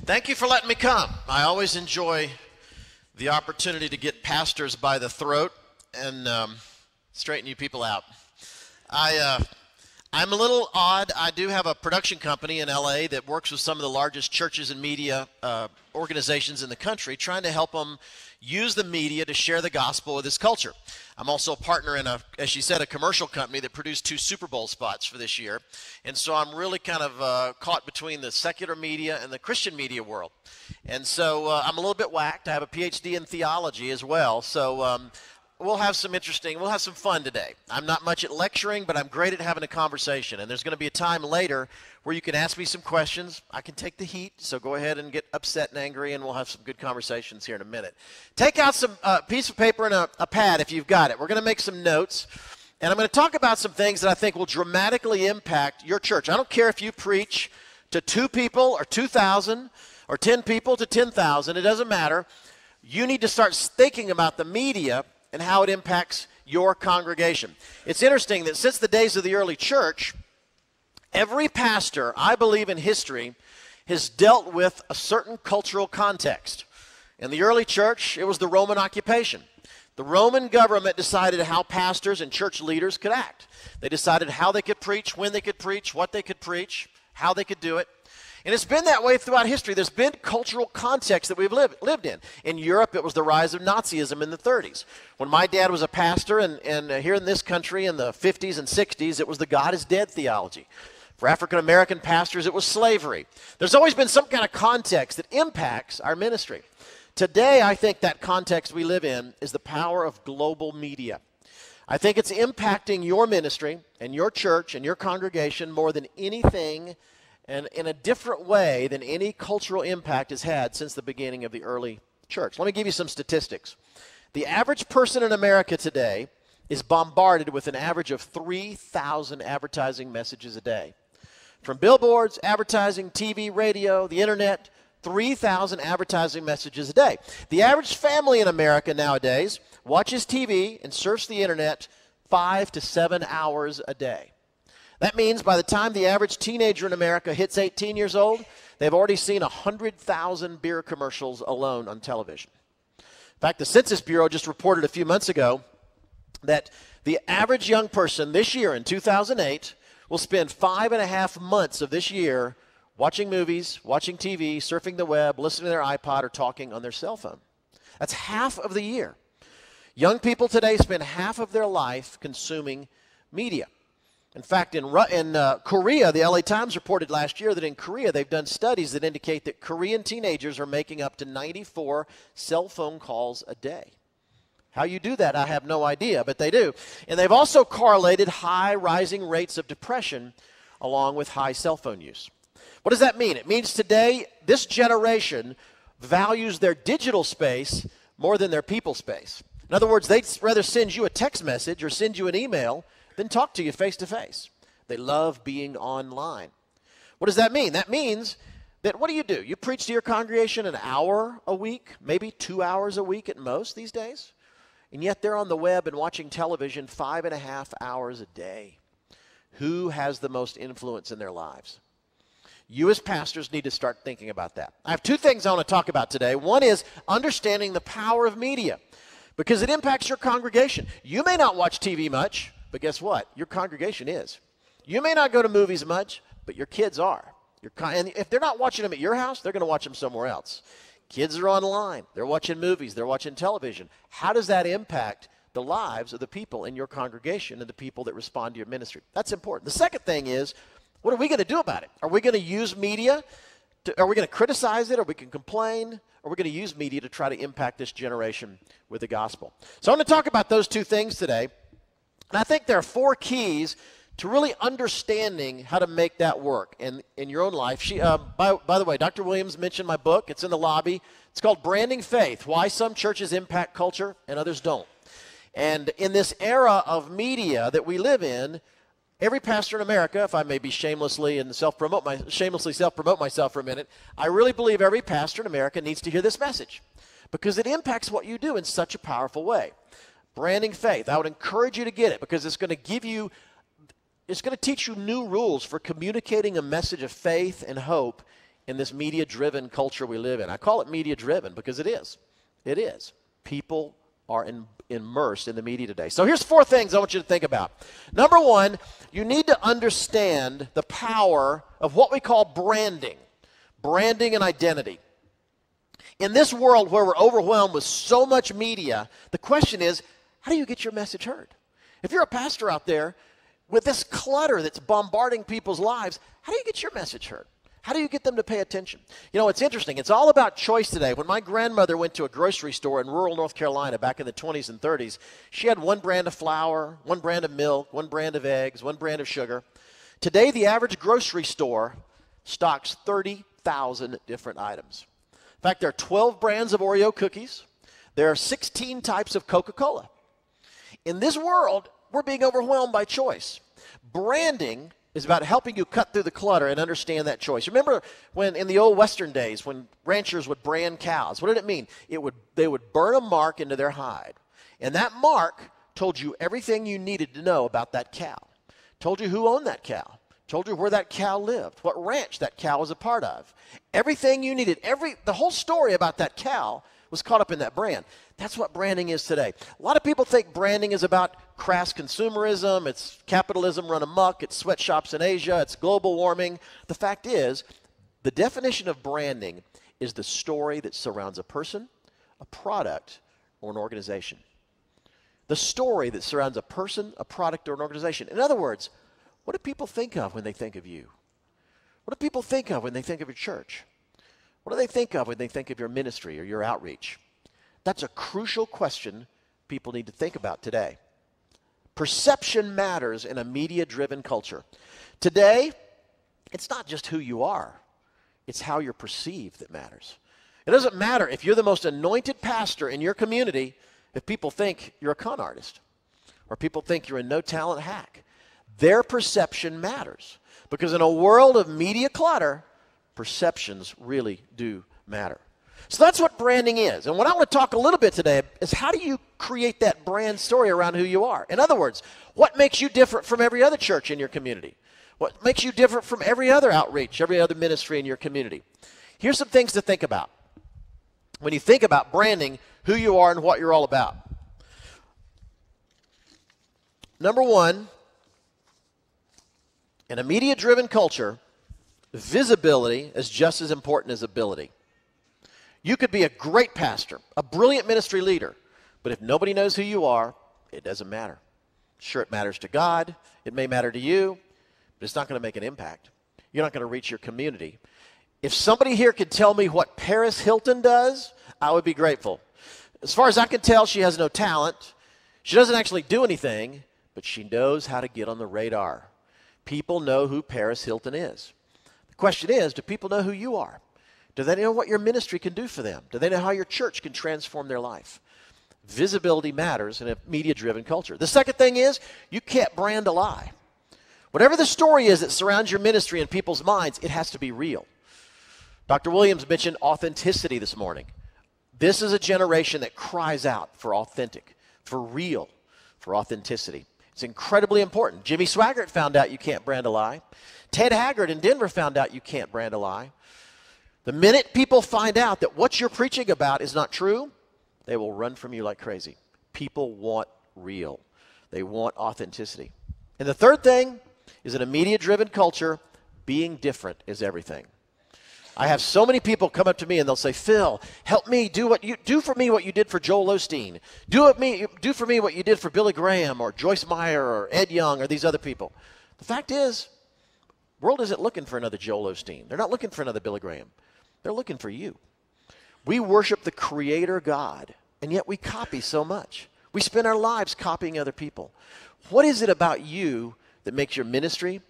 Thank you for letting me come. I always enjoy the opportunity to get pastors by the throat and straighten you people out. I'm a little odd. I do have a production company in LA that works with some of the largest churches and media organizations in the country, trying to help them use the media to share the gospel with this culture. I'm also a partner in as she said, a commercial company that produced 2 Super Bowl spots for this year. And so I'm really kind of caught between the secular media and the Christian media world. And so I'm a little bit whacked. I have a PhD in theology as well. So we'll have some fun today. I'm not much at lecturing, but I'm great at having a conversation. And there's going to be a time later where you can ask me some questions. I can take the heat, so go ahead and get upset and angry, and we'll have some good conversations here in a minute. Take out some piece of paper and a pad if you've got it. We're going to make some notes, and I'm going to talk about some things that I think will dramatically impact your church. I don't care if you preach to 2 people or 2,000 or 10 people to 10,000. It doesn't matter. You need to start thinking about the media and how it impacts your congregation. It's interesting that since the days of the early church, every pastor, I believe in history, has dealt with a certain cultural context. In the early church, it was the Roman occupation. The Roman government decided how pastors and church leaders could act. They decided how they could preach, when they could preach, what they could preach, how they could do it. And it's been that way throughout history. There's been cultural context that we've lived in. In Europe, it was the rise of Nazism in the 30s. When my dad was a pastor, and here in this country in the 50s and 60s, it was the God is dead theology. For African-American pastors, it was slavery. There's always been some kind of context that impacts our ministry. Today, I think that context we live in is the power of global media. I think it's impacting your ministry and your church and your congregation more than anything, and in a different way than any cultural impact has had since the beginning of the early church. Let me give you some statistics. The average person in America today is bombarded with an average of 3,000 advertising messages a day. From billboards, advertising, TV, radio, the internet, 3,000 advertising messages a day. The average family in America nowadays watches TV and surfs the internet 5 to 7 hours a day. That means by the time the average teenager in America hits 18 years old, they've already seen 100,000 beer commercials alone on television. In fact, the Census Bureau just reported a few months ago that the average young person this year in 2008 will spend 5.5 months of this year watching movies, watching TV, surfing the web, listening to their iPod, or talking on their cell phone. That's half of the year. Young people today spend half of their life consuming media. In fact, in Korea, the LA Times reported last year that in Korea, they've done studies that indicate that Korean teenagers are making up to 94 cell phone calls a day. How you do that, I have no idea, but they do. And they've also correlated high rising rates of depression along with high cell phone use. What does that mean? It means today, this generation values their digital space more than their people space. In other words, they'd rather send you a text message or send you an email than talk to you face to face. They love being online. What does that mean? That means that what do? You preach to your congregation an hour a week, maybe 2 hours a week at most these days, and yet they're on the web and watching television 5.5 hours a day. Who has the most influence in their lives? You as pastors need to start thinking about that. I have 2 things I want to talk about today. One is understanding the power of media because it impacts your congregation. You may not watch TV much, but guess what? Your congregation is. You may not go to movies much, but your kids are. And if they're not watching them at your house, they're going to watch them somewhere else. Kids are online. They're watching movies. They're watching television. How does that impact the lives of the people in your congregation and the people that respond to your ministry? That's important. The second thing is, what are we going to do about it? Are we going to use media? Are we going to criticize it? Or we can complain? Or are we going to use media to try to impact this generation with the gospel? So I'm going to talk about those 2 things today. And I think there are 4 keys to really understanding how to make that work in your own life. By the way, Dr. Williams mentioned my book. It's in the lobby. It's called Branding Faith, Why Some Churches Impact Culture and Others Don't. And in this era of media that we live in, every pastor in America, if I may be shamelessly self-promote myself for a minute, I really believe every pastor in America needs to hear this message because it impacts what you do in such a powerful way. Branding Faith. I would encourage you to get it because it's going to give you It's going to teach you new rules for communicating a message of faith and hope in this media-driven culture we live in. I call it media-driven because it is. It is. People are immersed in the media today. So here's 4 things I want you to think about. Number 1, you need to understand the power of what we call branding. Branding and identity. In this world where we're overwhelmed with so much media, the question is, how do you get your message heard? If you're a pastor out there with this clutter that's bombarding people's lives, how do you get your message heard? How do you get them to pay attention? You know, it's interesting. It's all about choice today. When my grandmother went to a grocery store in rural North Carolina back in the 20s and 30s, she had one brand of flour, one brand of milk, one brand of eggs, one brand of sugar. Today, the average grocery store stocks 30,000 different items. In fact, there are 12 brands of Oreo cookies. There are 16 types of Coca-Cola. In this world, we're being overwhelmed by choice. Branding is about helping you cut through the clutter and understand that choice. Remember when in the old Western days when ranchers would brand cows, what did it mean? They would burn a mark into their hide. And that mark told you everything you needed to know about that cow. Told you who owned that cow. Told you where that cow lived, what ranch that cow was a part of. Everything you needed, the whole story about that cow was caught up in that brand. That's what branding is today. A lot of people think branding is about crass consumerism, it's capitalism run amok, it's sweatshops in Asia, it's global warming. The fact is, the definition of branding is the story that surrounds a person, a product, or an organization. The story that surrounds a person, a product, or an organization. In other words, what do people think of when they think of you? What do people think of when they think of your church? What do they think of when they think of your ministry or your outreach? That's a crucial question people need to think about today. Perception matters in a media-driven culture. Today, it's not just who you are. It's how you're perceived that matters. It doesn't matter if you're the most anointed pastor in your community if people think you're a con artist or people think you're a no-talent hack. Their perception matters because in a world of media clutter, perceptions really do matter. So that's what branding is. And what I want to talk a little bit today is how do you create that brand story around who you are? In other words, what makes you different from every other church in your community? What makes you different from every other outreach, every other ministry in your community? Here's some things to think about when you think about branding, who you are and what you're all about. Number 1, in a media-driven culture, visibility is just as important as ability. You could be a great pastor, a brilliant ministry leader, but if nobody knows who you are, it doesn't matter. Sure, it matters to God. It may matter to you, but it's not going to make an impact. You're not going to reach your community. If somebody here could tell me what Paris Hilton does, I would be grateful. As far as I can tell, she has no talent. She doesn't actually do anything, but she knows how to get on the radar. People know who Paris Hilton is. The question is, do people know who you are? Do they know what your ministry can do for them? Do they know how your church can transform their life? Visibility matters in a media-driven culture. The second thing is, you can't brand a lie. Whatever the story is that surrounds your ministry in people's minds, it has to be real. Dr. Williams mentioned authenticity this morning. This is a generation that cries out for authentic, for real, for authenticity. It's incredibly important. Jimmy Swaggart found out you can't brand a lie. Ted Haggard in Denver found out you can't brand a lie. The minute people find out that what you're preaching about is not true, they will run from you like crazy. People want real. They want authenticity. And the third thing is in a media-driven culture, being different is everything. I have so many people come up to me and they'll say, Phil, help me do for me what you did for Joel Osteen. Do for me what you did for Billy Graham or Joyce Meyer or Ed Young or these other people. The fact is, the world isn't looking for another Joel Osteen. They're not looking for another Billy Graham. They're looking for you. We worship the Creator God, and yet we copy so much. We spend our lives copying other people. What is it about you that makes your ministry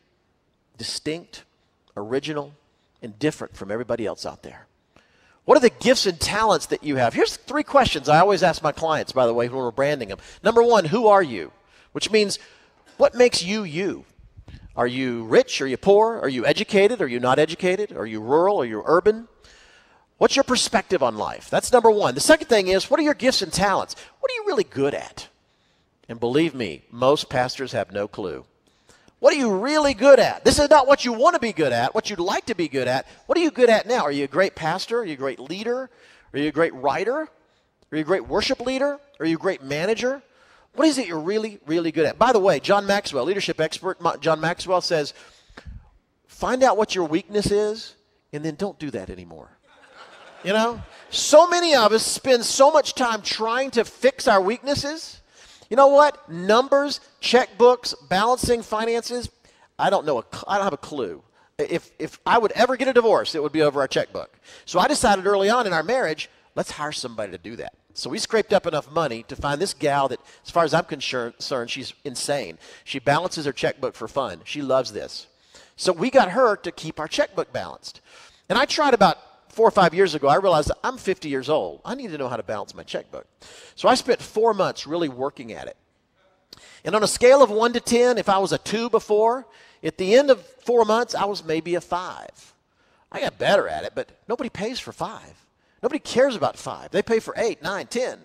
distinct, original, and different from everybody else out there? What are the gifts and talents that you have? Here's 3 questions I always ask my clients, by the way, when we're branding them. Number 1, who are you? Which means, what makes you you? Are you rich? Are you poor? Are you educated? Are you not educated? Are you rural? Are you urban? What's your perspective on life? That's number 1. The second thing is, what are your gifts and talents? What are you really good at? And believe me, most pastors have no clue. What are you really good at? This is not what you want to be good at, what you'd like to be good at. What are you good at now? Are you a great pastor? Are you a great leader? Are you a great writer? Are you a great worship leader? Are you a great manager? What is it you're really, really good at? By the way, John Maxwell, leadership expert, John Maxwell says, find out what your weakness is, and then don't do that anymore. You know? So many of us spend so much time trying to fix our weaknesses. You know what? Numbers, checkbooks, balancing finances, I don't have a clue. If I would ever get a divorce, it would be over our checkbook. So I decided early on in our marriage, let's hire somebody to do that. So we scraped up enough money to find this gal that, as far as I'm concerned, she's insane. She balances her checkbook for fun. She loves this. So we got her to keep our checkbook balanced. And I tried about 4 or 5 years ago. I realized that I'm 50 years old. I need to know how to balance my checkbook. So I spent 4 months really working at it. And on a scale of 1 to 10, if I was a 2 before, at the end of 4 months, I was maybe a 5. I got better at it, but nobody pays for 5. Nobody cares about 5. They pay for 8, 9, 10.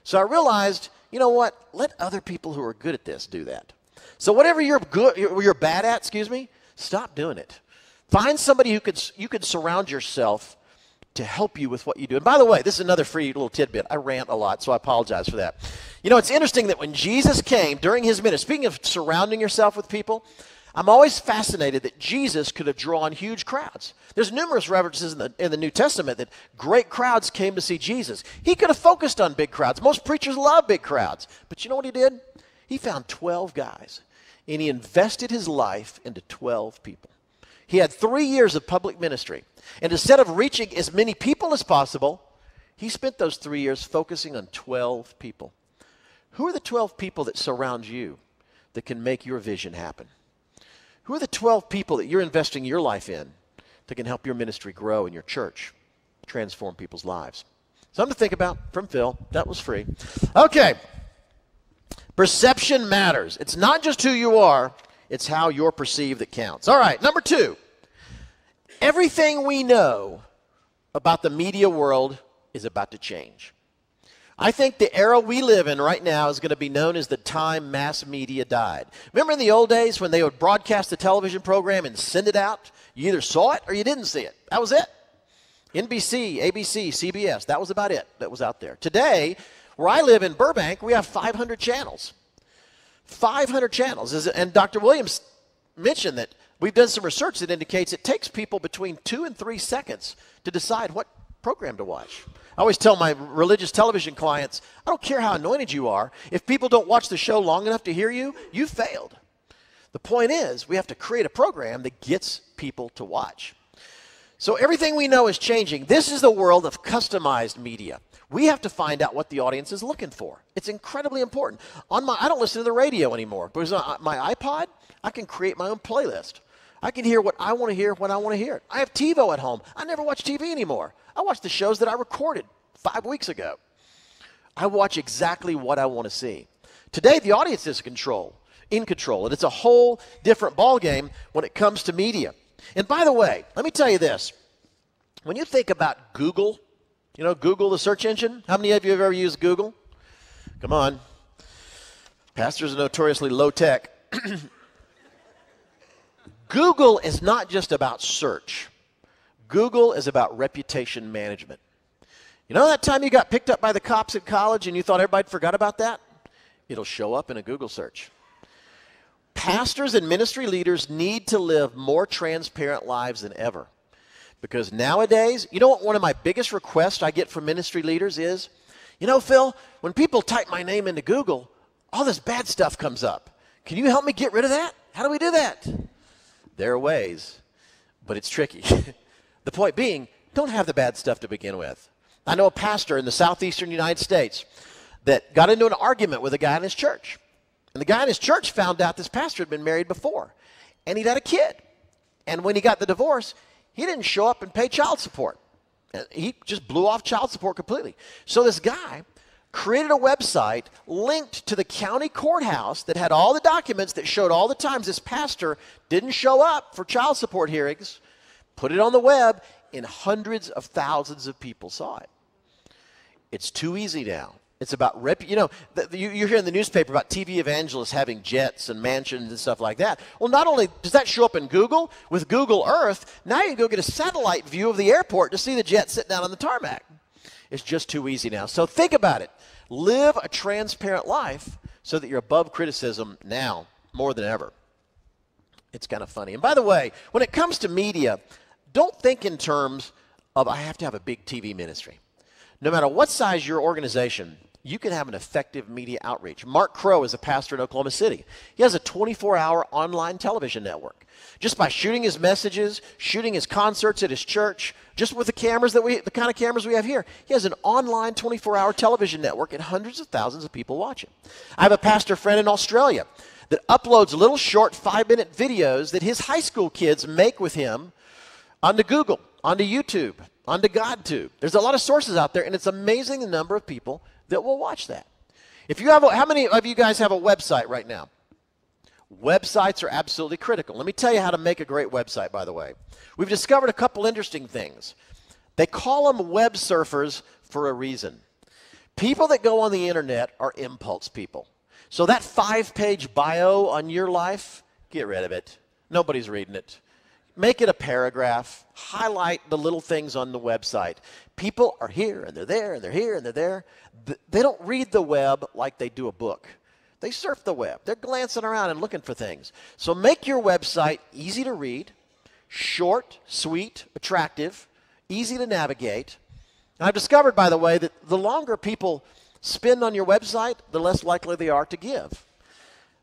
So I realized, you know what? Let other people who are good at this do that. So whatever you're bad at, stop doing it. Find somebody who you could surround yourself to help you with what you do. And by the way, this is another free little tidbit. I rant a lot, so I apologize for that. You know, it's interesting that when Jesus came during his ministry, speaking of surrounding yourself with people, I'm always fascinated that Jesus could have drawn huge crowds. There's numerous references in the New Testament that great crowds came to see Jesus. He could have focused on big crowds. Most preachers love big crowds. But you know what he did? He found 12 guys, and he invested his life into 12 people. He had 3 years of public ministry. And instead of reaching as many people as possible, he spent those 3 years focusing on 12 people. Who are the 12 people that surround you that can make your vision happen? Who are the 12 people that you're investing your life in that can help your ministry grow and your church transform people's lives? Something to think about from Phil. That was free. Okay. Perception matters. It's not just who you are, it's how you're perceived that counts. All right, number 2. Everything we know about the media world is about to change. I think the era we live in right now is going to be known as the time mass media died. Remember in the old days when they would broadcast a television program and send it out? You either saw it or you didn't see it. That was it. NBC, ABC, CBS, that was about it that was out there. Today, where I live in Burbank, we have 500 channels. 500 channels. And Dr. Williams mentioned that we've done some research that indicates it takes people between 2 and 3 seconds to decide what program to watch. I always tell my religious television clients, I don't care how anointed you are. If people don't watch the show long enough to hear you, you failed. The point is, we have to create a program that gets people to watch. So everything we know is changing. This is the world of customized media. We have to find out what the audience is looking for. It's incredibly important. I don't listen to the radio anymore, because on my iPod, I can create my own playlist. I can hear what I want to hear when I want to hear it. I have TiVo at home. I never watch TV anymore. I watch the shows that I recorded 5 weeks ago. I watch exactly what I want to see. Today, the audience is in control, and it's a whole different ballgame when it comes to media. And by the way, let me tell you this. When you think about Google, you know Google, the search engine? How many of you have ever used Google? Come on. Pastors are notoriously low tech. Google is not just about search. Google is about reputation management. You know that time you got picked up by the cops at college and you thought everybody forgot about that? It'll show up in a Google search. Pastors and ministry leaders need to live more transparent lives than ever. Because nowadays, you know what one of my biggest requests I get from ministry leaders is? You know, Phil, when people type my name into Google, all this bad stuff comes up. Can you help me get rid of that? How do we do that? There are ways, but it's tricky. The point being, don't have the bad stuff to begin with. I know a pastor in the southeastern United States that got into an argument with a guy in his church. And the guy in his church found out this pastor had been married before. And he'd had a kid. And when he got the divorce, he didn't show up and pay child support. He just blew off child support completely. So this guy created a website linked to the county courthouse that had all the documents that showed all the times this pastor didn't show up for child support hearings, put it on the web, and hundreds of thousands of people saw it. It's too easy now. It's about, you hear in the newspaper about TV evangelists having jets and mansions and stuff like that. Well, not only does that show up in Google, with Google Earth, now you can go get a satellite view of the airport to see the jet sit down on the tarmac. It's just too easy now. So think about it. Live a transparent life so that you're above criticism now more than ever. It's kind of funny. And by the way, when it comes to media, don't think in terms of I have to have a big TV ministry. No matter what size your organization, you can have an effective media outreach. Mark Crow is a pastor in Oklahoma City. He has a 24-hour online television network. Just by shooting his messages, shooting his concerts at his church, just with the kind of cameras we have here, he has an online 24-hour television network and hundreds of thousands of people watching. I have a pastor friend in Australia that uploads little short 5-minute videos that his high school kids make with him onto Google, onto YouTube, onto GodTube. There's a lot of sources out there, and it's amazing the number of people that will watch that. If you have, how many of you guys have a website right now? Websites are absolutely critical. Let me tell you how to make a great website, by the way. We've discovered a couple interesting things. They call them web surfers for a reason. People that go on the internet are impulse people. So that 5-page bio on your life, get rid of it. Nobody's reading it. Make it a paragraph. Highlight the little things on the website. People are here, and they're there, and they're here, and they're there. They don't read the web like they do a book. They surf the web. They're glancing around and looking for things. So make your website easy to read, short, sweet, attractive, easy to navigate. And I've discovered, by the way, that the longer people spend on your website, the less likely they are to give,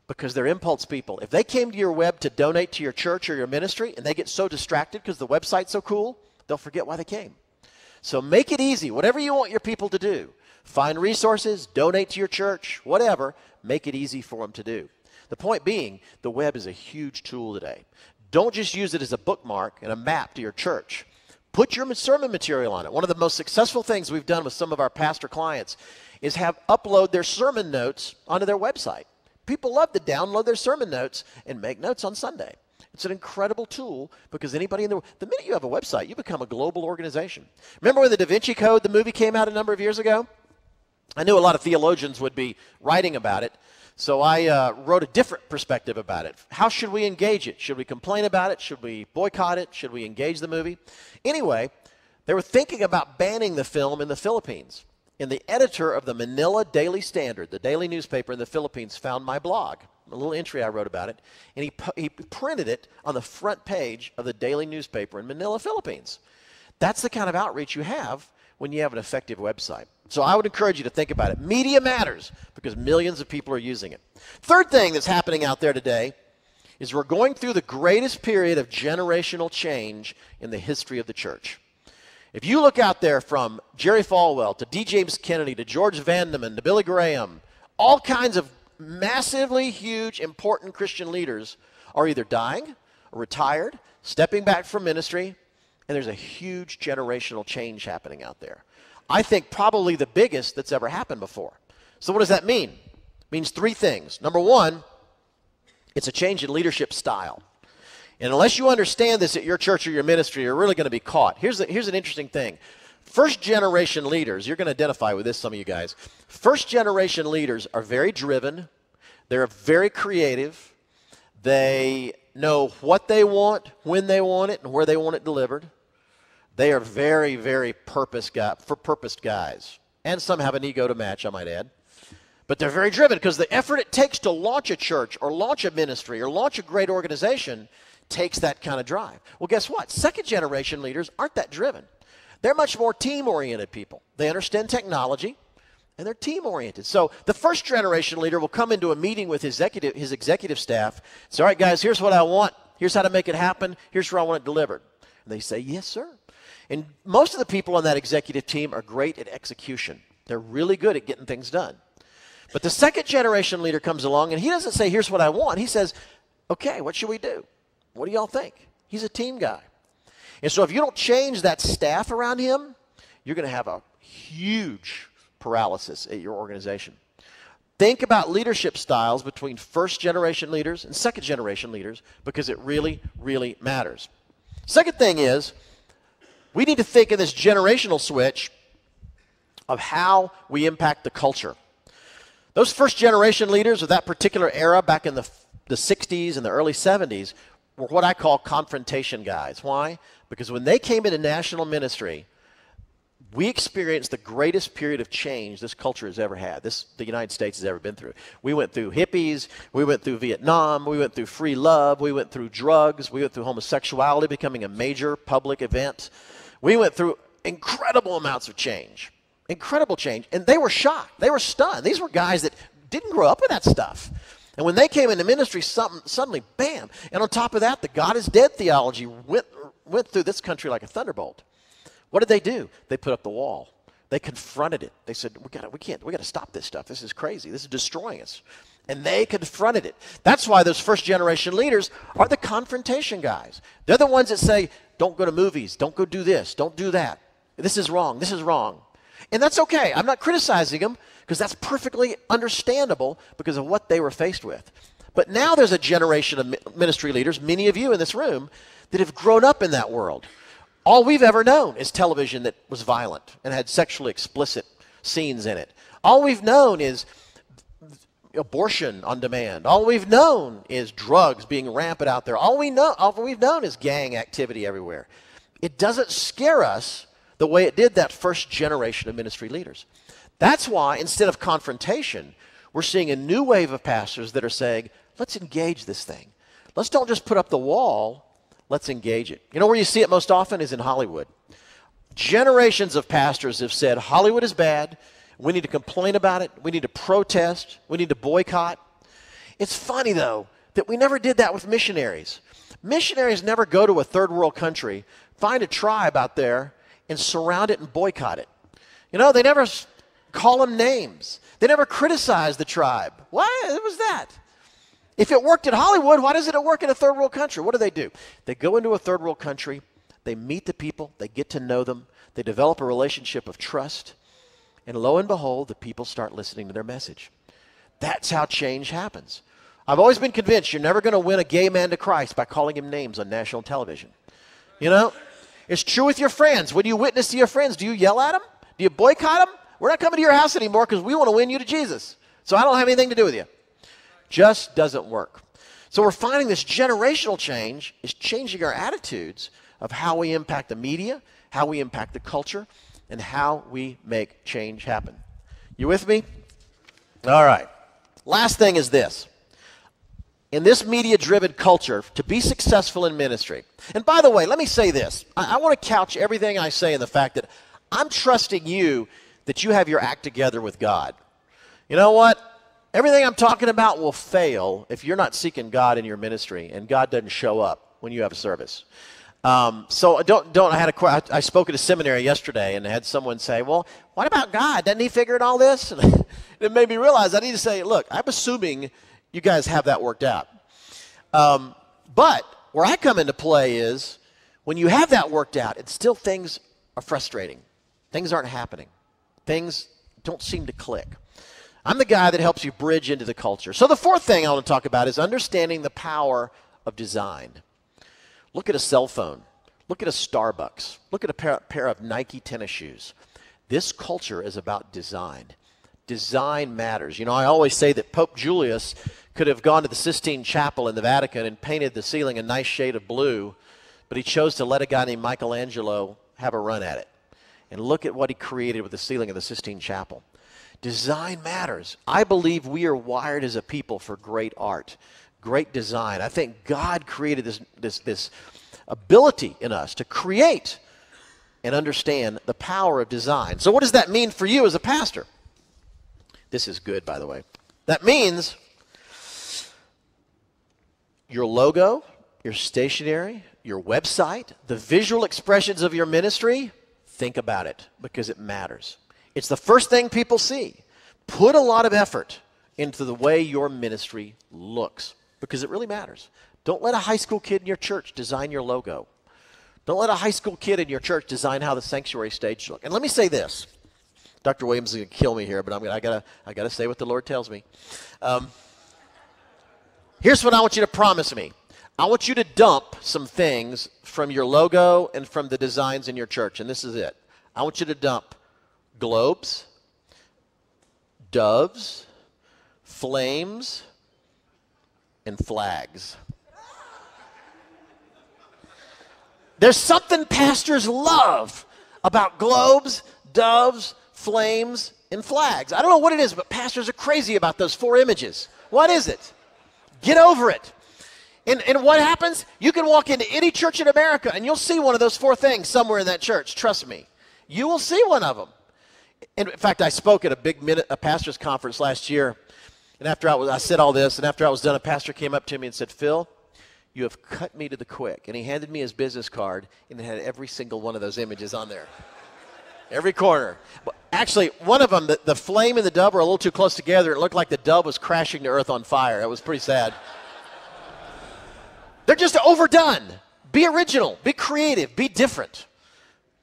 because they're impulse people. If they came to your web to donate to your church or your ministry and they get so distracted because the website's so cool, they'll forget why they came. So make it easy. Whatever you want your people to do, find resources, donate to your church, whatever, make it easy for them to do. The point being, the web is a huge tool today. Don't just use it as a bookmark and a map to your church. Put your sermon material on it. One of the most successful things we've done with some of our pastor clients is have upload their sermon notes onto their website. People love to download their sermon notes and make notes on Sunday. It's an incredible tool because anybody the minute you have a website, you become a global organization. Remember when the Da Vinci Code, the movie, came out a number of years ago? I knew a lot of theologians would be writing about it, so I wrote a different perspective about it. How should we engage it? Should we complain about it? Should we boycott it? Should we engage the movie? Anyway, they were thinking about banning the film in the Philippines. And the editor of the Manila Daily Standard, the daily newspaper in the Philippines, found my blog, a little entry I wrote about it, and he printed it on the front page of the daily newspaper in Manila, Philippines. That's the kind of outreach you have when you have an effective website. So I would encourage you to think about it. Media matters because millions of people are using it. Third thing that's happening out there today is we're going through the greatest period of generational change in the history of the church. If you look out there from Jerry Falwell to D. James Kennedy to George Vandeman to Billy Graham, all kinds of massively huge, important Christian leaders are either dying or retired, stepping back from ministry, and there's a huge generational change happening out there. I think probably the biggest that's ever happened before. So what does that mean? It means three things. Number one, it's a change in leadership style. And unless you understand this at your church or your ministry, you're really going to be caught. Here's an interesting thing. First-generation leaders, you're going to identify with this, some of you guys. First-generation leaders are very driven. They're very creative. They know what they want, when they want it, and where they want it delivered. They are very, very purposed guys. And some have an ego to match, I might add. But they're very driven because the effort it takes to launch a church or launch a ministry or launch a great organization takes that kind of drive. Well, guess what? Second-generation leaders aren't that driven. They're much more team-oriented people. They understand technology, and they're team-oriented. So the first-generation leader will come into a meeting with his executive staff, say, all right, guys, here's what I want. Here's how to make it happen. Here's where I want it delivered. And they say, yes, sir. And most of the people on that executive team are great at execution. They're really good at getting things done. But the second-generation leader comes along, and he doesn't say, here's what I want. He says, okay, what should we do? What do y'all think? He's a team guy. And so if you don't change that staff around him, you're going to have a huge paralysis at your organization. Think about leadership styles between first-generation leaders and second-generation leaders because it really, really matters. Second thing is, we need to think in this generational switch of how we impact the culture. Those first generation leaders of that particular era back in the 60s and the early 70s were what I call confrontation guys. Why? Because when they came into national ministry, we experienced the greatest period of change this culture has ever had, the United States has ever been through. We went through hippies, we went through Vietnam, we went through free love, we went through drugs, we went through homosexuality becoming a major public event. We went through incredible amounts of change, incredible change, and they were shocked, they were stunned. These were guys that didn't grow up with that stuff. And when they came into ministry, suddenly, bam, and on top of that, the God is dead theology went through this country like a thunderbolt. What did they do? They put up the wall. They confronted it. They said, we got to stop this stuff. This is crazy. This is destroying us. And they confronted it. That's why those first generation leaders are the confrontation guys. They're the ones that say, don't go to movies. Don't go do this. Don't do that. This is wrong. This is wrong. And that's okay. I'm not criticizing them because that's perfectly understandable because of what they were faced with. But now there's a generation of ministry leaders, many of you in this room, that have grown up in that world. All we've ever known is television that was violent and had sexually explicit scenes in it. All we've known is abortion on demand. All we've known is drugs being rampant out there. All we've known is gang activity everywhere. It doesn't scare us the way it did that first generation of ministry leaders. That's why instead of confrontation, we're seeing a new wave of pastors that are saying, let's engage this thing. Let's don't just put up the wall. Let's engage it. You know where you see it most often is in Hollywood. Generations of pastors have said Hollywood is bad. We need to complain about it. We need to protest. We need to boycott. It's funny, though, that we never did that with missionaries. Missionaries never go to a third world country, find a tribe out there, and surround it and boycott it. You know, they never call them names. They never criticize the tribe. Why was that? If it worked in Hollywood, why doesn't it work in a third world country? What do? They go into a third world country, they meet the people, they get to know them, they develop a relationship of trust, and lo and behold, the people start listening to their message. That's how change happens. I've always been convinced you're never going to win a gay man to Christ by calling him names on national television. You know, it's true with your friends. When you witness to your friends, do you yell at them? Do you boycott them? We're not coming to your house anymore because we want to win you to Jesus. So I don't have anything to do with you. Just doesn't work. So we're finding this generational change is changing our attitudes of how we impact the media, how we impact the culture, and how we make change happen. You with me? All right. Last thing is this. In this media-driven culture, to be successful in ministry, and by the way, let me say this. I want to couch everything I say in the fact that I'm trusting you that you have your act together with God. You know what? Everything I'm talking about will fail if you're not seeking God in your ministry and God doesn't show up when you have a service. So I spoke at a seminary yesterday and had someone say, well, what about God? Doesn't he figure all this? And it made me realize I need to say, look, I'm assuming you guys have that worked out. But where I come into play is when you have that worked out, it's still things are frustrating. Things aren't happening. Things don't seem to click. I'm the guy that helps you bridge into the culture. So the fourth thing I want to talk about is understanding the power of design. Look at a cell phone. Look at a Starbucks. Look at a pair of Nike tennis shoes. This culture is about design. Design matters. You know, I always say that Pope Julius could have gone to the Sistine Chapel in the Vatican and painted the ceiling a nice shade of blue, but he chose to let a guy named Michelangelo have a run at it. And look at what he created with the ceiling of the Sistine Chapel. Design matters. I believe we are wired as a people for great art, great design. I think God created this ability in us to create and understand the power of design. So what does that mean for you as a pastor? This is good, by the way. That means your logo, your stationery, your website, the visual expressions of your ministry, think about it because it matters. It's the first thing people see. Put a lot of effort into the way your ministry looks because it really matters. Don't let a high school kid in your church design your logo. Don't let a high school kid in your church design how the sanctuary stage looks. And let me say this. Dr. Williams is going to kill me here, but I gotta say what the Lord tells me. Here's what I want you to promise me. I want you to dump some things from your logo and from the designs in your church, and this is it. I want you to dump globes, doves, flames, and flags. There's something pastors love about globes, doves, flames, and flags. I don't know what it is, but pastors are crazy about those 4 images. What is it? Get over it. And what happens? You can walk into any church in America and you'll see one of those 4 things somewhere in that church. Trust me. You will see one of them. And in fact, I spoke at a pastor's conference last year. And after I said all this, and after I was done, a pastor came up to me and said, Phil, you have cut me to the quick. And he handed me his business card, and it had every single one of those images on there. Every corner. Actually, one of them, the flame and the dove were a little too close together. It looked like the dove was crashing to earth on fire. It was pretty sad. They're just overdone. Be original. Be creative. Be different.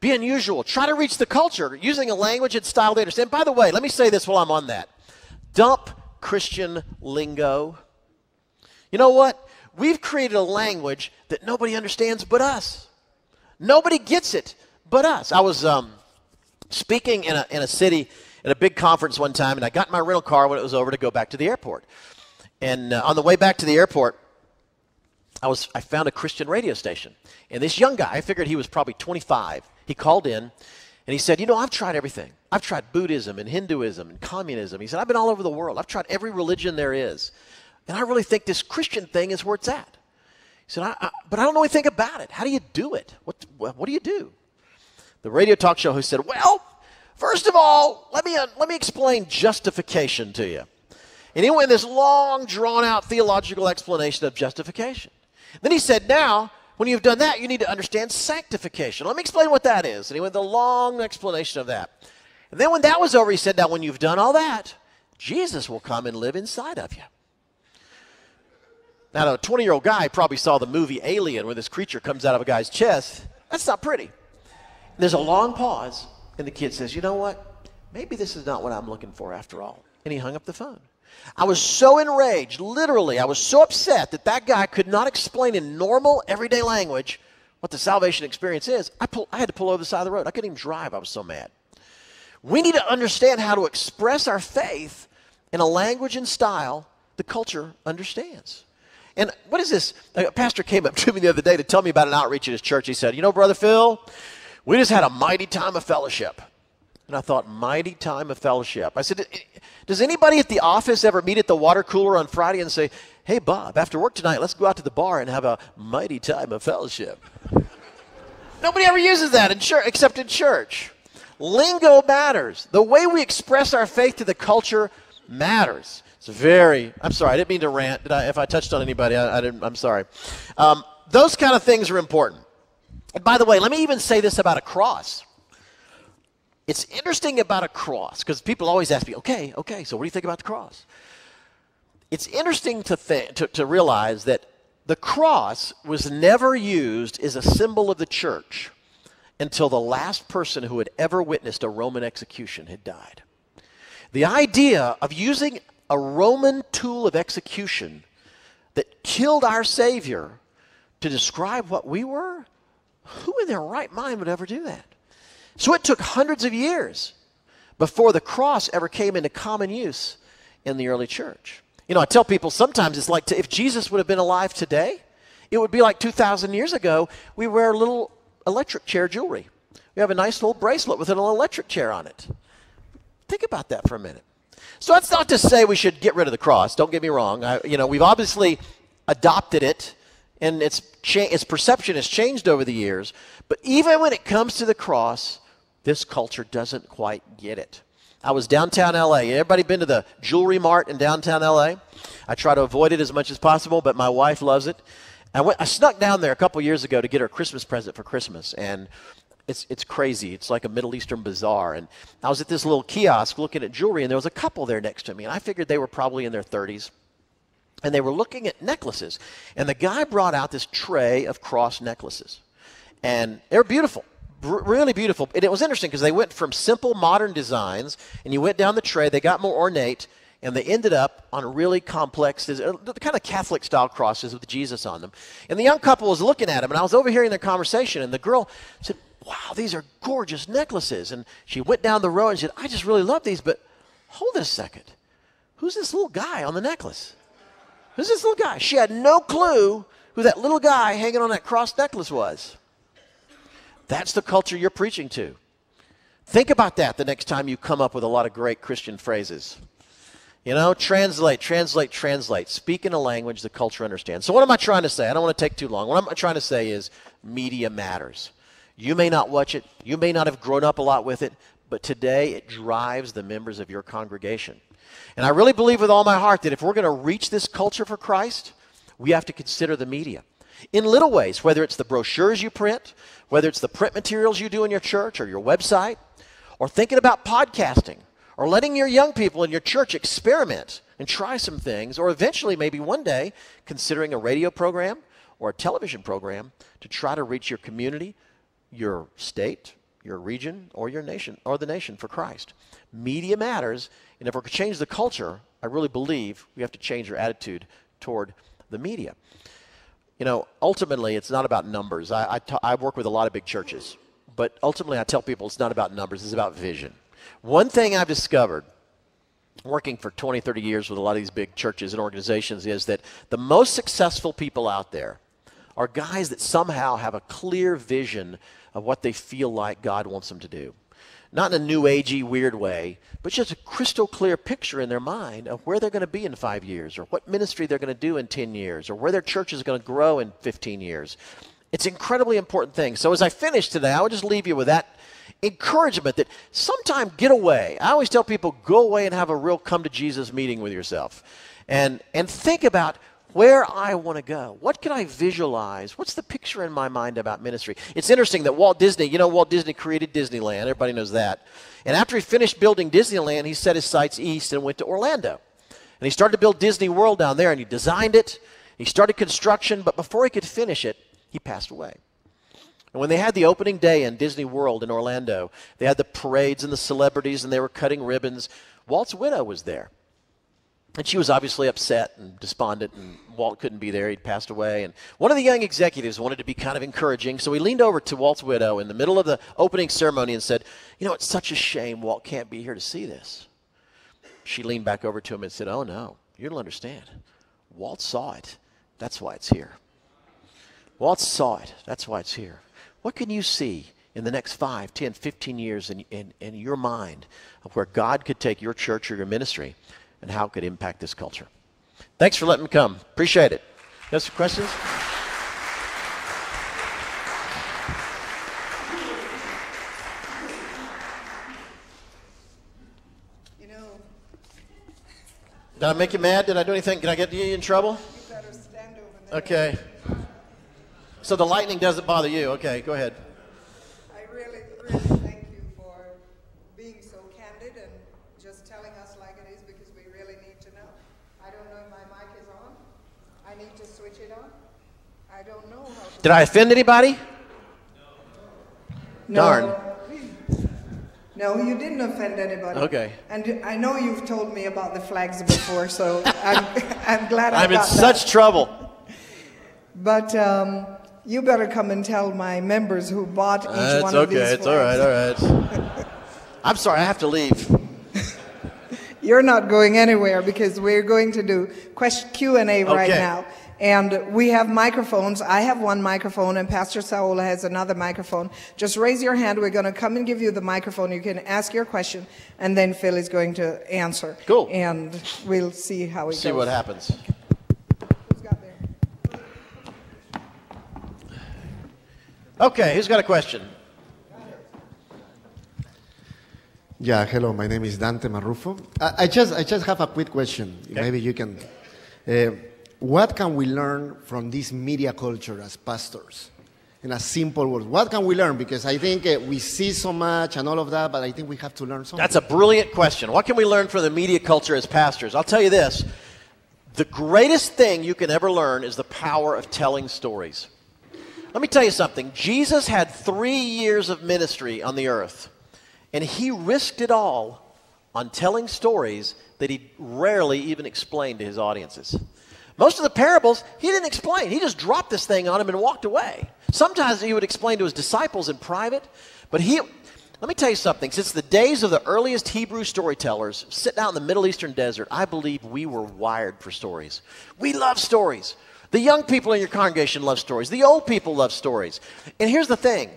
Be unusual. Try to reach the culture using a language and style they understand. By the way, let me say this while I'm on that. Dump Christian lingo. You know what? We've created a language that nobody understands but us. Nobody gets it but us. I was speaking in a city at a big conference one time, and I got in my rental car when it was over to go back to the airport. And on the way back to the airport, I found a Christian radio station. And this young guy, I figured he was probably 25. He called in, and he said, I've tried everything. I've tried Buddhism and Hinduism and communism. He said, I've been all over the world. I've tried every religion there is. And I really think this Christian thing is where it's at. He said, but I don't know anything about it. How do you do it? What do you do? The radio talk show host said, well, first of all, let me explain justification to you. And he went in this long, drawn-out theological explanation of justification. Then he said, now, when you've done that, you need to understand sanctification. Let me explain what that is. And he went the long explanation of that. And then when that was over, he said, now, when you've done all that, Jesus will come and live inside of you. Now, a 20-year-old guy probably saw the movie Alien where this creature comes out of a guy's chest. That's not pretty. And there's a long pause, and the kid says, you know what? Maybe this is not what I'm looking for after all. And he hung up the phone. I was so enraged, literally, I was so upset that guy could not explain in normal, everyday language what the salvation experience is. I had to pull over the side of the road. I couldn't even drive. I was so mad. We need to understand how to express our faith in a language and style the culture understands. And what is this? A pastor came up to me the other day to tell me about an outreach at his church. He said, Brother Phil, we just had a mighty time of fellowship. And I thought, mighty time of fellowship. I said, does anybody at the office ever meet at the water cooler on Friday and say, hey, Bob, after work tonight, let's go out to the bar and have a mighty time of fellowship? Nobody ever uses that in church, except in church. Lingo matters. The way we express our faith to the culture matters. I'm sorry, I didn't mean to rant. If I touched on anybody, I'm sorry. Those kind of things are important. And by the way, let me even say this about a cross. It's interesting about a cross, because people always ask me, okay, so what do you think about the cross? It's interesting to realize that the cross was never used as a symbol of the church until the last person who had ever witnessed a Roman execution had died. The idea of using a Roman tool of execution that killed our Savior to describe what we were, who in their right mind would ever do that? So it took hundreds of years before the cross ever came into common use in the early church. I tell people sometimes it's like if Jesus would have been alive today, it would be like 2,000 years ago, we wear little electric chair jewelry. We have a nice little bracelet with an electric chair on it. Think about that for a minute. So that's not to say we should get rid of the cross. Don't get me wrong. We've obviously adopted it, and its perception has changed over the years. But even when it comes to the cross, this culture doesn't quite get it. I was downtown L.A. Everybody been to the jewelry mart in downtown L.A.? I try to avoid it as much as possible, but my wife loves it. I snuck down there a couple years ago to get her Christmas present for Christmas, and it's crazy. It's like a Middle Eastern bazaar. And I was at this little kiosk looking at jewelry, and there was a couple there next to me, and I figured they were probably in their 30s. And they were looking at necklaces. And the guy brought out this tray of cross necklaces. And they were beautiful, really beautiful. And it was interesting because they went from simple modern designs, and you went down the tray, they got more ornate, and they ended up on really complex, the kind of Catholic-style crosses with Jesus on them. And the young couple was looking at them, and I was overhearing their conversation, and the girl said, wow, these are gorgeous necklaces. And she went down the row and she said, I just really love these, but hold it a second. Who's this little guy on the necklace? Who's this little guy? She had no clue who that little guy hanging on that cross necklace was. That's the culture you're preaching to. Think about that the next time you come up with a lot of great Christian phrases. You know, translate, translate, translate. Speak in a language the culture understands. So what am I trying to say? I don't want to take too long. What I'm trying to say is media matters. You may not watch it. You may not have grown up a lot with it. But today it drives the members of your congregation. And I really believe with all my heart that if we're going to reach this culture for Christ, we have to consider the media. In little ways, whether it's the brochures you print, whether it's the print materials you do in your church or your website, or thinking about podcasting, or letting your young people in your church experiment and try some things, or eventually maybe one day considering a radio program or a television program to try to reach your community, your state, your region, or your nation, or the nation for Christ. Media matters, and if we're going to change the culture, I really believe we have to change our attitude toward the media. You know, ultimately, it's not about numbers. I work with a lot of big churches, but ultimately I tell people it's not about numbers, it's about vision. One thing I've discovered, working for 20, 30 years with a lot of these big churches and organizations, is that the most successful people out there are guys that somehow have a clear vision of what they feel like God wants them to do. Not in a new agey, weird way, but just a crystal clear picture in their mind of where they're going to be in 5 years, or what ministry they're going to do in 10 years, or where their church is going to grow in 15 years. It's an incredibly important thing. So as I finish today, I would just leave you with that encouragement that sometime get away. I always tell people, go away and have a real come to Jesus meeting with yourself. And think about where I want to go. What can I visualize? What's the picture in my mind about ministry? It's interesting that Walt Disney created Disneyland. Everybody knows that. And after he finished building Disneyland, he set his sights east and went to Orlando. And he started to build Disney World down there, and he designed it. He started construction, but before he could finish it, he passed away. And when they had the opening day in Disney World in Orlando, they had the parades and the celebrities, and they were cutting ribbons. Walt's widow was there. And she was obviously upset and despondent, and Walt couldn't be there. He'd passed away. And one of the young executives wanted to be kind of encouraging, so he leaned over to Walt's widow in the middle of the opening ceremony and said, you know, it's such a shame Walt can't be here to see this. She leaned back over to him and said, oh, no, you don't understand. Walt saw it. That's why it's here. Walt saw it. That's why it's here. What can you see in the next 5, 10, 15 years in your mind of where God could take your church or your ministry and how it could impact this culture? Thanks for letting me come. Appreciate it. You have some questions? You know, did I make you mad? Did I do anything? Did I get you in trouble? you better stand over there. Okay. So the lightning doesn't bother you. Okay, go ahead. I really thank you for being so candid and just telling us like it is, because we really need to know. I don't know if my mic is on. I need to switch it on. I don't know how to... Did I offend anybody? No. Darn. No, you didn't offend anybody. Okay. And I know you've told me about the flags before, so I'm glad I I'm in got such that. trouble. But you better come and tell my members who bought each one of these flags. It's all right. I'm sorry, I have to leave. You're not going anywhere, because we're going to do Q&A right Okay. now. And we have microphones. I have one microphone, and Pastor Saul has another microphone. Just raise your hand. We're going to come and give you the microphone. You can ask your question, and then Phil is going to answer. Cool. And we'll see how it goes. See what happens. Who's got there? Okay, who's got a question? Yeah, hello, my name is Dante Marrufo. I just have a quick question. Okay. Maybe you can. What can we learn from this media culture as pastors? In a simple word, what can we learn? Because I think we see so much and all of that, but I think we have to learn something. That's a brilliant question. What can we learn from the media culture as pastors? I'll tell you this. The greatest thing you can ever learn is the power of telling stories. Let me tell you something. Jesus had 3 years of ministry on the earth, and he risked it all on telling stories that he rarely even explained to his audiences. Most of the parables, he didn't explain. He just dropped this thing on him and walked away. Sometimes he would explain to his disciples in private, but let me tell you something. Since the days of the earliest Hebrew storytellers, sitting out in the Middle Eastern desert, I believe we were wired for stories. We love stories. The young people in your congregation love stories. The old people love stories. And here's the thing.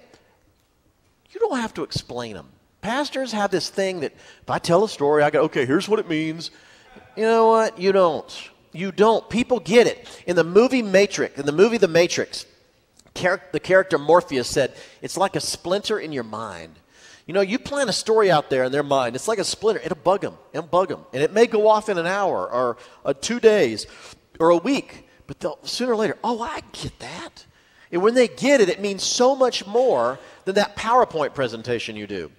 You don't have to explain them. Pastors have this thing that if I tell a story, I go, okay, here's what it means. You know what? You don't. You don't. People get it. In the movie The Matrix, the character Morpheus said, it's like a splinter in your mind. You know, you plant a story out there in their mind. It's like a splinter. It'll bug them. It'll bug them. And it may go off in an hour or 2 days or a week. But they'll, sooner or later, oh, I get that. And when they get it, it means so much more than that PowerPoint presentation you do.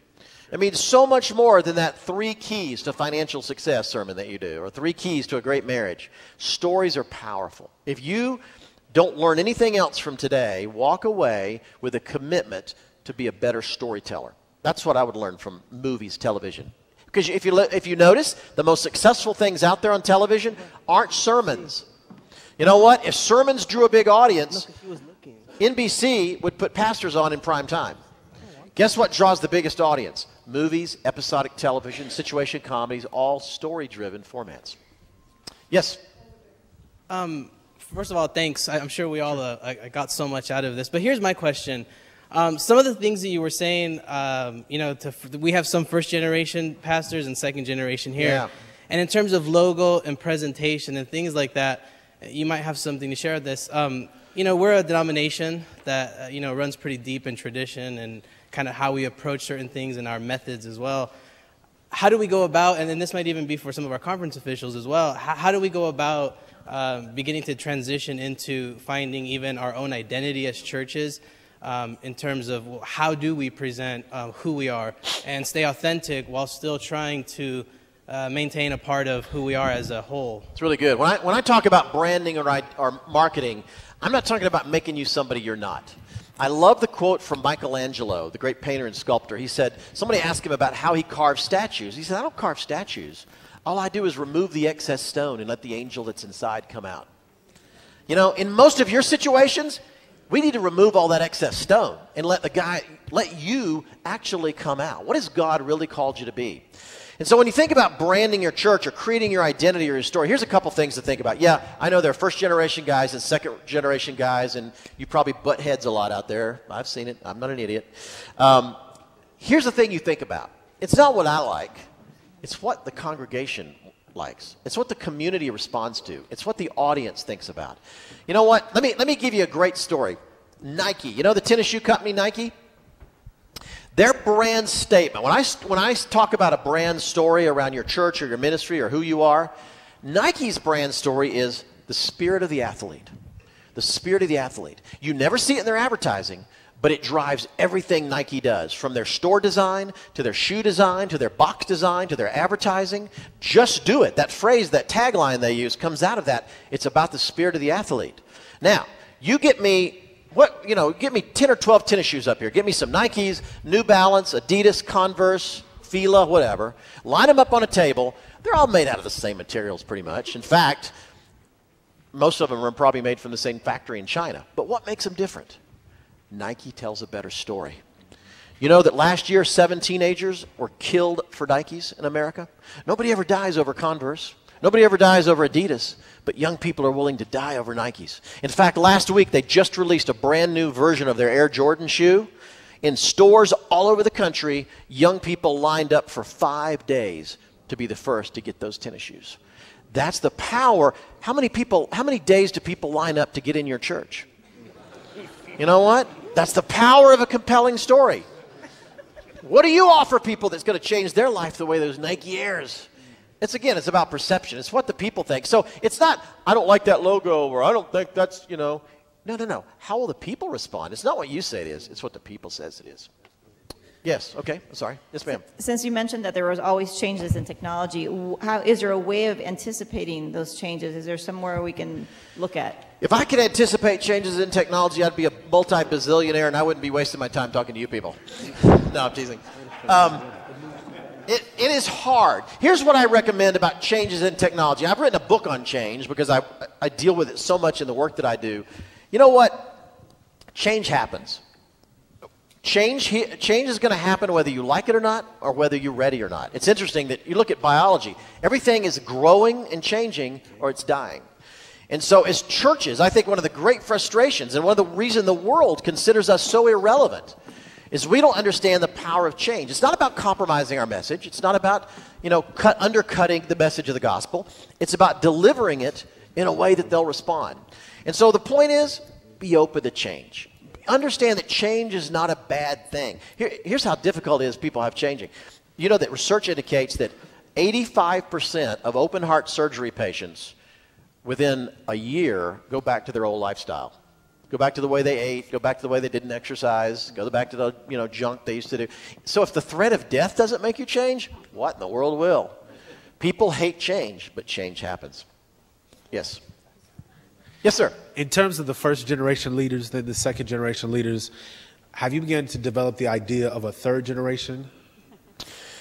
It means so much more than that 3 keys to financial success sermon that you do or 3 keys to a great marriage. Stories are powerful. If you don't learn anything else from today, walk away with a commitment to be a better storyteller. That's what I would learn from movies, television. Because if you notice, the most successful things out there on television aren't sermons. You know what? If sermons drew a big audience, NBC would put pastors on in prime time. Guess what draws the biggest audience? Movies, episodic television, situation comedies, all story-driven formats. Yes? First of all, thanks. I'm sure we all I got so much out of this. But here's my question. Some of the things that you were saying, we have some first-generation pastors and second-generation here. Yeah. And in terms of logo and presentation and things like that, you might have something to share with this. We're a denomination that, runs pretty deep in tradition and kind of how we approach certain things and our methods as well. How do we go about, and then this might even be for some of our conference officials as well, how do we go about beginning to transition into finding even our own identity as churches in terms of how do we present who we are and stay authentic while still trying to maintain a part of who we are as a whole? It's really good. When I talk about branding or marketing, I'm not talking about making you somebody you're not. I love the quote from Michelangelo, the great painter and sculptor. He said, somebody asked him about how he carves statues. He said, I don't carve statues. All I do is remove the excess stone and let the angel that's inside come out. You know, in most of your situations, we need to remove all that excess stone and let you actually come out. What has God really called you to be? And so when you think about branding your church or creating your identity or your story, here's a couple things to think about. Yeah, I know there are first-generation guys and second-generation guys, and you probably butt heads a lot out there. I've seen it. I'm not an idiot. Here's the thing you think about. It's not what I like. It's what the congregation likes. It's what the community responds to. It's what the audience thinks about. You know what? Let me give you a great story. Nike. You know the tennis shoe company Nike? Their brand statement, when I talk about a brand story around your church or your ministry or who you are, Nike's brand story is the spirit of the athlete. The spirit of the athlete. You never see it in their advertising, but it drives everything Nike does, from their store design to their shoe design to their box design to their advertising. Just do it. That phrase, that tagline they use comes out of that. It's about the spirit of the athlete. Now, you get me give me 10 or 12 tennis shoes up here. Give me some Nikes, New Balance, Adidas, Converse, Fila, whatever. Line them up on a table. They're all made out of the same materials pretty much. In fact, most of them are probably made from the same factory in China. But what makes them different? Nike tells a better story. You know that last year 7 teenagers were killed for Nikes in America? Nobody ever dies over Converse. Nobody ever dies over Adidas, but young people are willing to die over Nikes. In fact, last week they just released a brand new version of their Air Jordan shoe. In stores all over the country, young people lined up for 5 days to be the first to get those tennis shoes. That's the power. How many days do people line up to get in your church? You know what? That's the power of a compelling story. What do you offer people that's going to change their life the way those Nike Airs? It's about perception. It's what the people think. So it's not, I don't like that logo, or I don't think that's, No. How will the people respond? It's not what you say it is. It's what the people says it is. Yes. Okay. Sorry. Yes, ma'am. Since you mentioned that there was always changes in technology, is there a way of anticipating those changes? Is there somewhere we can look at? If I could anticipate changes in technology, I'd be a multi-bazillionaire, and I wouldn't be wasting my time talking to you people. No, I'm teasing. It is hard. Here's what I recommend about changes in technology. I've written a book on change because I deal with it so much in the work that I do. You know what? Change happens. Change is going to happen whether you like it or not, or whether you're ready or not. It's interesting that you look at biology. Everything is growing and changing, or it's dying. And so as churches, I think one of the great frustrations, and one of the reasons the world considers us so irrelevant, is we don't understand the power of change. It's not about compromising our message. It's not about, undercutting the message of the gospel. It's about delivering it in a way that they'll respond. And so the point is, be open to change. Understand that change is not a bad thing. Here's how difficult it is people have changing. You know that research indicates that 85% of open heart surgery patients within a year go back to their old lifestyle. Go back to the way they ate, go back to the way they didn't exercise, go back to the junk they used to do. So if the threat of death doesn't make you change, what in the world will? People hate change, but change happens. Yes. Yes, sir. In terms of the first generation leaders, then the second generation leaders, have you begun to develop the idea of a third generation?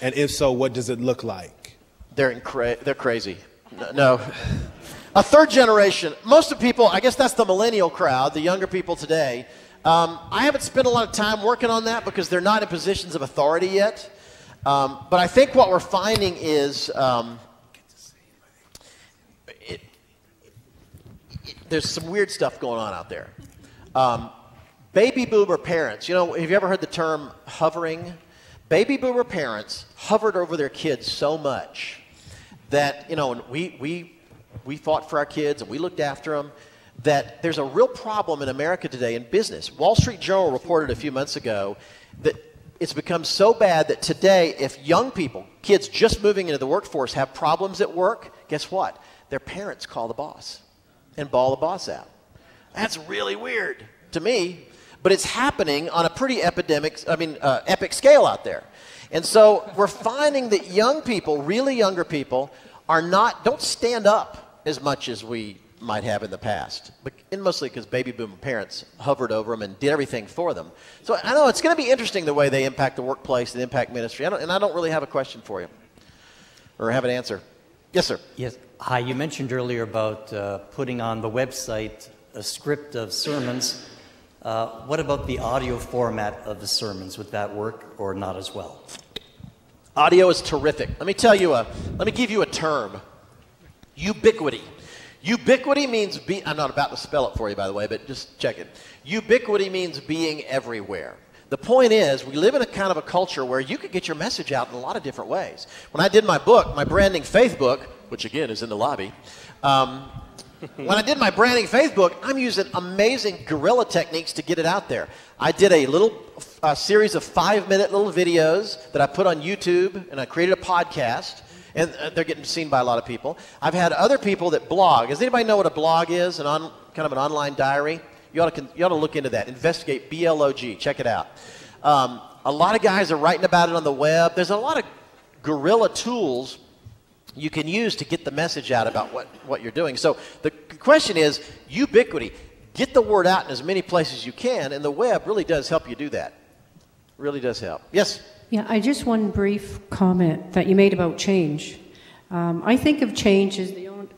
And if so, what does it look like? They're crazy. No. A third generation, most of people, I guess that's the millennial crowd, the younger people today. I haven't spent a lot of time working on that because they're not in positions of authority yet. But I think what we're finding is there's some weird stuff going on out there. Baby boomer parents, have you ever heard the term hovering? Baby boomer parents hovered over their kids so much that, we fought for our kids and we looked after them, that there's a real problem in America today in business. Wall Street Journal reported a few months ago that it's become so bad that today, if young people, kids just moving into the workforce, have problems at work, guess what? Their parents call the boss and bawl the boss out. That's really weird to me, but it's happening on a pretty epic scale out there. And so we're finding that young people, really younger people, don't stand up as much as we might have in the past, and mostly because baby boomer parents hovered over them and did everything for them. So I know it's going to be interesting the way they impact the workplace and impact ministry. I don't really have a question for you or have an answer. Yes, sir. Yes. Hi, you mentioned earlier about putting on the website a script of sermons. What about the audio format of the sermons? Would that work or not as well? Audio is terrific. Let me give you a term. Ubiquity. Ubiquity means I'm not about to spell it for you, by the way, but just check it. Ubiquity means being everywhere. The point is, we live in a kind of a culture where you could get your message out in a lot of different ways. When I did my book, my Branding Faith book, which again is in the lobby, when I did my Branding Faith book, I'm using amazing guerrilla techniques to get it out there. I did a little series of 5-minute little videos that I put on YouTube, and I created a podcast, and they're getting seen by a lot of people. I've had other people that blog. Does anybody know what a blog is? Kind of an online diary? You ought to look into that. Investigate, B-L-O-G. Check it out. A lot of guys are writing about it on the web. There's a lot of guerrilla tools you can use to get the message out about what you're doing. So the question is ubiquity. Get the word out in as many places as you can, and the web really does help you do that. Really does help. Yes? Yeah, I just one brief comment that you made about change. I think of change as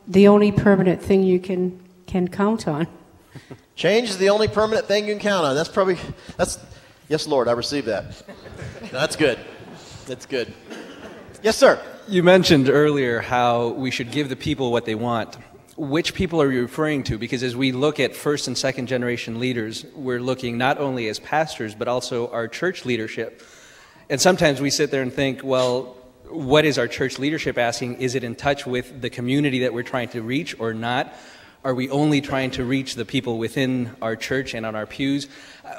the only permanent thing you can count on. Change is the only permanent thing you can count on. Yes, Lord, I received that. No, that's good. That's good. Yes, sir. You mentioned earlier how we should give the people what they want. Which people are you referring to? Because as we look at first and second generation leaders, we're looking not only as pastors, but also our church leadership. And sometimes we sit there and think, well, what is our church leadership asking? Is it in touch with the community that we're trying to reach or not? Are we only trying to reach the people within our church and on our pews?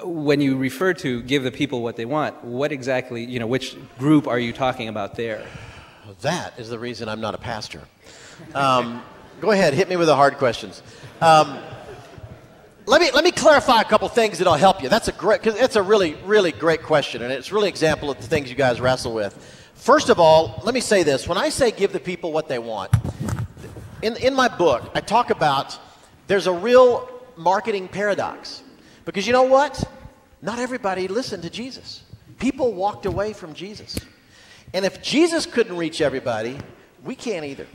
When you refer to give the people what they want, what exactly, which group are you talking about there? That is the reason I'm not a pastor. Go ahead, hit me with the hard questions. Let me clarify a couple things that'll help you. Because it's a really, really great question, and it's really an example of the things you guys wrestle with. First of all, let me say this. When I say give the people what they want, in my book, I talk about there's a real marketing paradox. Because you know what? Not everybody listened to Jesus. People walked away from Jesus. And if Jesus couldn't reach everybody, we can't either.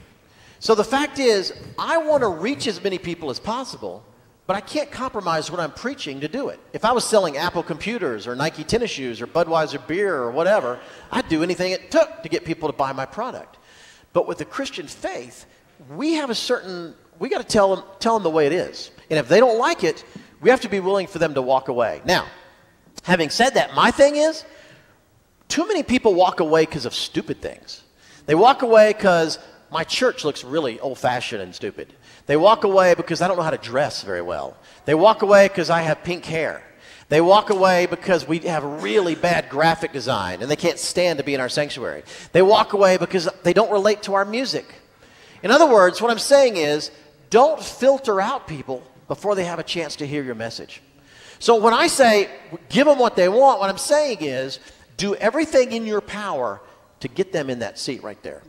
So the fact is, I want to reach as many people as possible, but I can't compromise what I'm preaching to do it. If I was selling Apple computers or Nike tennis shoes or Budweiser beer or whatever, I'd do anything it took to get people to buy my product. But with the Christian faith, we have we got to tell them the way it is. And if they don't like it, we have to be willing for them to walk away. Now, having said that, my thing is, too many people walk away because of stupid things. They walk away because my church looks really old-fashioned and stupid. They walk away because I don't know how to dress very well. They walk away because I have pink hair. They walk away because we have really bad graphic design and they can't stand to be in our sanctuary. They walk away because they don't relate to our music. In other words, what I'm saying is, don't filter out people before they have a chance to hear your message. So when I say give them what they want, what I'm saying is do everything in your power to get them in that seat right there.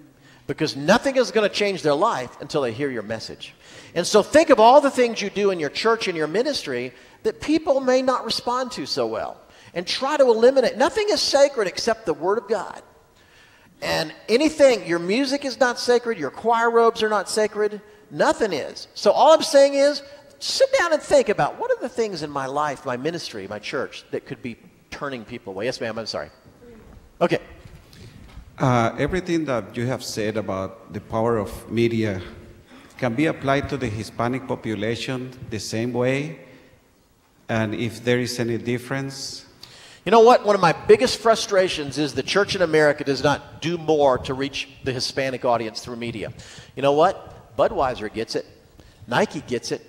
Because nothing is going to change their life until they hear your message. And so think of all the things you do in your church and your ministry that people may not respond to so well. And try to eliminate. Nothing is sacred except the Word of God. And anything, your music is not sacred, your choir robes are not sacred, nothing is. So all I'm saying is, sit down and think about what are the things in my life, my ministry, my church, that could be turning people away. Yes, ma'am, I'm sorry. Okay. Everything that you have said about the power of media can be applied to the Hispanic population the same way, and if there is any difference. You know what? One of my biggest frustrations is the church in America does not do more to reach the Hispanic audience through media. You know what? Budweiser gets it. Nike gets it.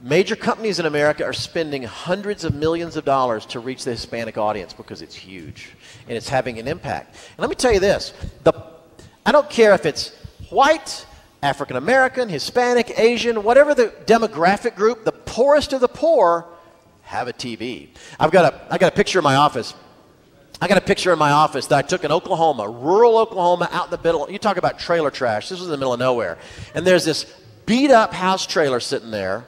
Major companies in America are spending hundreds of millions of dollars to reach the Hispanic audience because it's huge and it's having an impact. And let me tell you this. I don't care if it's white, African American, Hispanic, Asian, whatever the demographic group, the poorest of the poor have a TV. I got a picture in my office. I got a picture in my office that I took in Oklahoma, rural Oklahoma, out in the middle. You talk about trailer trash. This was in the middle of nowhere. And there's this beat-up house trailer sitting there,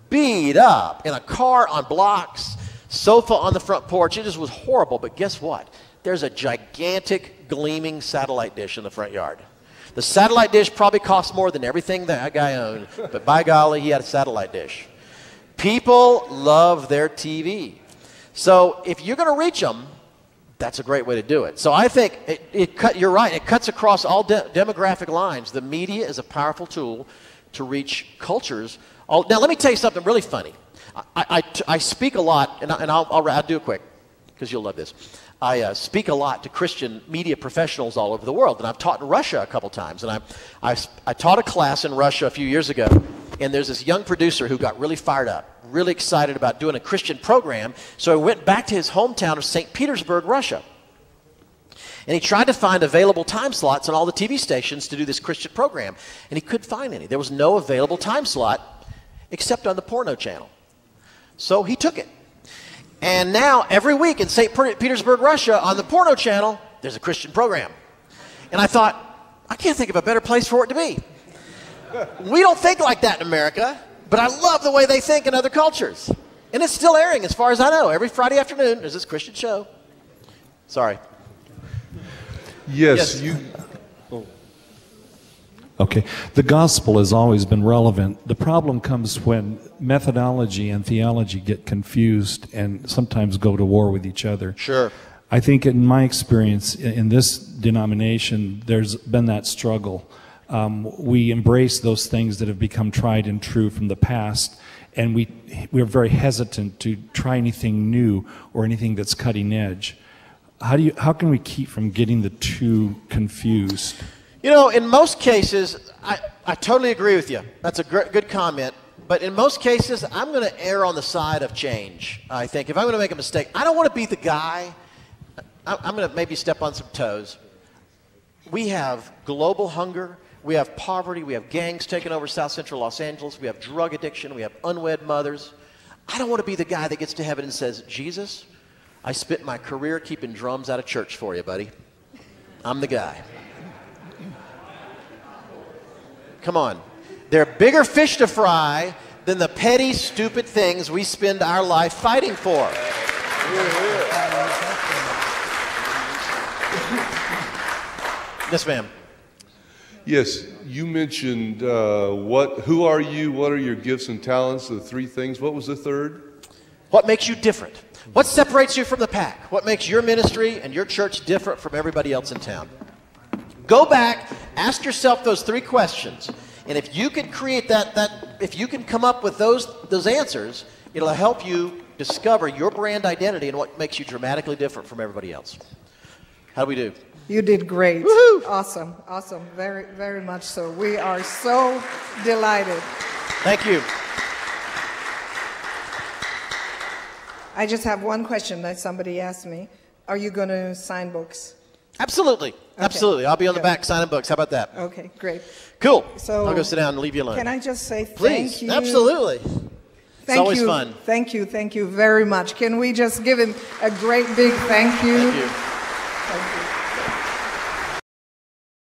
beat up, in a car on blocks, sofa on the front porch. It just was horrible. But guess what? There's a gigantic gleaming satellite dish in the front yard. The satellite dish probably cost more than everything that guy owned, but by golly, he had a satellite dish. People love their TV. So if you're going to reach them, that's a great way to do it. So I think you're right. It cuts across all demographic lines. The media is a powerful tool to reach cultures. Now, let me tell you something really funny. I speak a lot, and I'll do it quick because you'll love this. I speak a lot to Christian media professionals all over the world, and I've taught in Russia a couple times. And I taught a class in Russia a few years ago, and there's this young producer who got really fired up, really excited about doing a Christian program. So he went back to his hometown of St. Petersburg, Russia. And he tried to find available time slots on all the TV stations to do this Christian program, and he couldn't find any. There was no available time slot except on the porno channel. So he took it. And now, every week in St. Petersburg, Russia, on the porno channel, there's a Christian program. And I thought, I can't think of a better place for it to be. We don't think like that in America, but I love the way they think in other cultures. And it's still airing, as far as I know. Every Friday afternoon, there's this Christian show. Sorry. Yes. Okay. The gospel has always been relevant. The problem comes when methodology and theology get confused and sometimes go to war with each other. Sure. I think in my experience in this denomination, there's been that struggle. We embrace those things that have become tried and true from the past, and we're very hesitant to try anything new or anything that's cutting edge. How can we keep from getting the two confused? You know, in most cases, I totally agree with you. That's a good comment. But in most cases, I'm going to err on the side of change, I think. If I'm going to make a mistake, I don't want to be the guy. I'm going to maybe step on some toes. We have global hunger. We have poverty. We have gangs taking over South Central Los Angeles. We have drug addiction. We have unwed mothers. I don't want to be the guy that gets to heaven and says, Jesus, I spent my career keeping drums out of church for you, buddy. I'm the guy. Come on. There are bigger fish to fry than the petty, stupid things we spend our life fighting for. Yes, ma'am. Yes, you mentioned who are you, what are your gifts and talents, the three things. What was the third? What makes you different? What separates you from the pack? What makes your ministry and your church different from everybody else in town? Go back, ask yourself those three questions, and if you can create if you can come up with those answers, it'll help you discover your brand identity and what makes you dramatically different from everybody else. How do we do? You did great. Woohoo! Awesome, awesome. Very, very much so. We are so delighted. Thank you. I just have one question that somebody asked me. Are you going to sign books? Absolutely. Okay. Absolutely. I'll be on the back signing books. How about that? Okay, great. Cool. So I'll go sit down and leave you alone. Can I just say Please. Thank you? Absolutely. It's always fun. Thank you very much. Can we just give him a great big thank you? Thank you. Thank you.